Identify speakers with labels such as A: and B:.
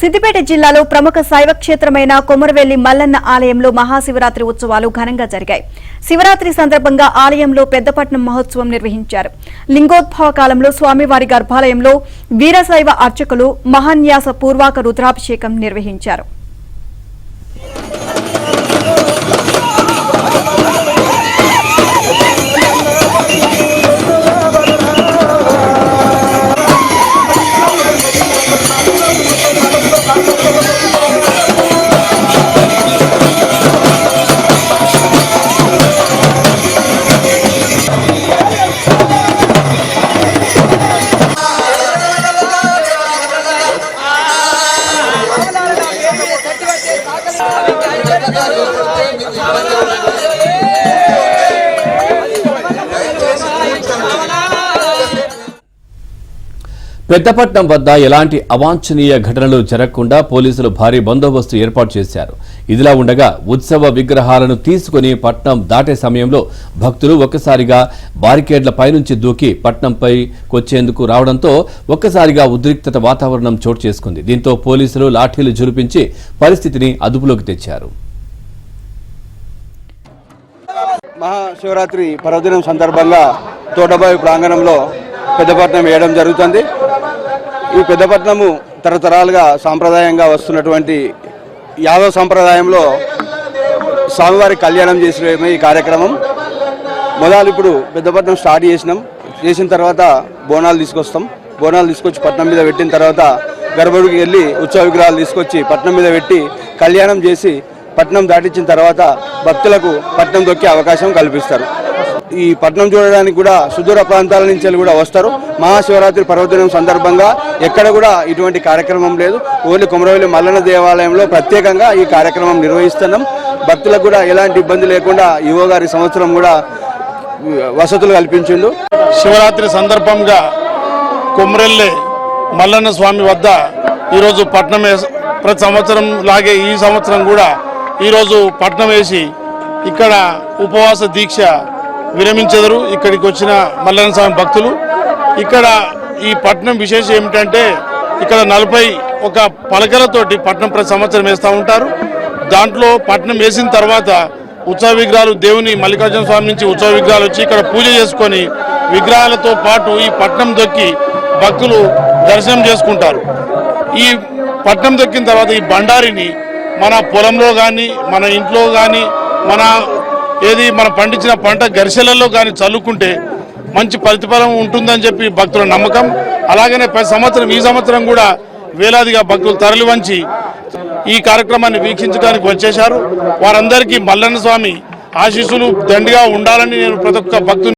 A: సిద్దిపేట జిల్లాలో ప్రముఖ శైవ క్షేత్రమైన కొమరవెల్లి మల్లన్న ఆలయంలో మహాశివరాత్రి ఉత్సవాలు ఘనంగా జరిగాయి. శివరాత్రి సందర్భంగా ఆలయంలో పెద్దపట్నం మహోత్సవం నిర్వహించారు. లింగోద్భవ కాలంలో స్వామివారి గర్భాలయంలో వీరశైవ అర్చకులు మహాన్యాస పూర్వాక రుద్రాభిషేకం నిర్వహించారు.
B: పెద్దపట్నం వద్ద ఎలాంటి అవాంఛనీయ ఘటనలు జరగకుండా పోలీసులు భారీ బందోబస్తు ఏర్పాటు చేశారు. ఇదిలా ఉండగా ఉత్సవ విగ్రహాలను తీసుకుని పట్నం దాటే సమయంలో భక్తులు ఒక్కసారిగా బారికేడ్ల పైనుంచి దూకి పట్నంపైకొచ్చేందుకు రావడంతో ఒక్కసారిగా ఉద్రిక్తత వాతావరణం చోటు చేసుకుంది. దీంతో పోలీసులు లాఠీలు జులిపించి పరిస్థితిని అదుపులోకి తెచ్చారు.
C: మహాశివరాత్రి పర్వదినం సందర్భంగా తోటబావి ప్రాంగణంలో పెద్దపట్నం వేయడం జరుగుతుంది. ఈ పెద్దపట్నము తరతరాలుగా సాంప్రదాయంగా వస్తున్నటువంటి యాదవ సంప్రదాయంలో స్వామివారి కళ్యాణం చేసిన ఈ కార్యక్రమం మొదలు ఇప్పుడు పెద్దపట్నం స్టార్ట్ చేసిన తర్వాత బోనాలు తీసుకొస్తాం. బోనాలు తీసుకొచ్చి పట్నం మీద పెట్టిన తర్వాత గర్భగుడికి వెళ్ళి ఉత్సవ విగ్రహాలు తీసుకొచ్చి పట్నం మీద పెట్టి కళ్యాణం చేసి పట్నం దాటించిన తర్వాత భక్తులకు పట్నం దొక్కే అవకాశం కల్పిస్తారు. ఈ పట్నం చూడడానికి కూడా సుదూర ప్రాంతాల నుంచి కూడా వస్తారు. మహాశివరాత్రి పర్వదినం సందర్భంగా ఎక్కడ కూడా ఇటువంటి కార్యక్రమం లేదు. ఓన్లీ కొమరవెల్లి మల్లన్న దేవాలయంలో ప్రత్యేకంగా ఈ కార్యక్రమం నిర్వహిస్తున్నాం. భక్తులకు కూడా ఎలాంటి ఇబ్బంది లేకుండా ఈవో గారి సంవత్సరం కూడా వసతులు కల్పించిండు.
D: శివరాత్రి సందర్భంగా కొమరవెల్లి మల్లన్న స్వామి వద్ద ఈరోజు పట్నం ప్రతి సంవత్సరం లాగే ఈ సంవత్సరం కూడా ఈరోజు పట్నం వేసి ఇక్కడ ఉపవాస దీక్ష విరమించెదరు. ఇక్కడికి వచ్చిన మల్లన్న స్వామి భక్తులు ఇక్కడ ఈ పట్నం విశేషం ఏమిటంటే ఇక్కడ 41 పలకలతోటి పట్నం ప్రతి సంవత్సరం వేస్తూ ఉంటారు. దాంట్లో పట్నం వేసిన తర్వాత ఉత్సవ విగ్రహాలు దేవుని మల్లికార్జున స్వామి నుంచి ఉత్సవ విగ్రహాలు వచ్చి ఇక్కడ పూజ చేసుకొని విగ్రహాలతో పాటు ఈ పట్నం దొక్కి భక్తులు దర్శనం చేసుకుంటారు. ఈ పట్నం దొక్కిన తర్వాత ఈ బండారిని మన పొలంలో కానీ మన ఇంట్లో కానీ మన పండించిన పంట గరిసెలలో కానీ చల్లుకుంటే మంచి ప్రతిఫలం ఉంటుందని చెప్పి భక్తుల నమ్మకం. అలాగనే ప్రతి సంవత్సరం ఈ సంవత్సరం కూడా వేలాదిగా భక్తులు తరలి వంచి ఈ కార్యక్రమాన్ని వీక్షించడానికి వచ్చేశారు. వారందరికీ మల్లన్న స్వామి ఆశీస్సులు దండిగా ఉండాలని నేను ప్రతి ఒక్క భక్తుని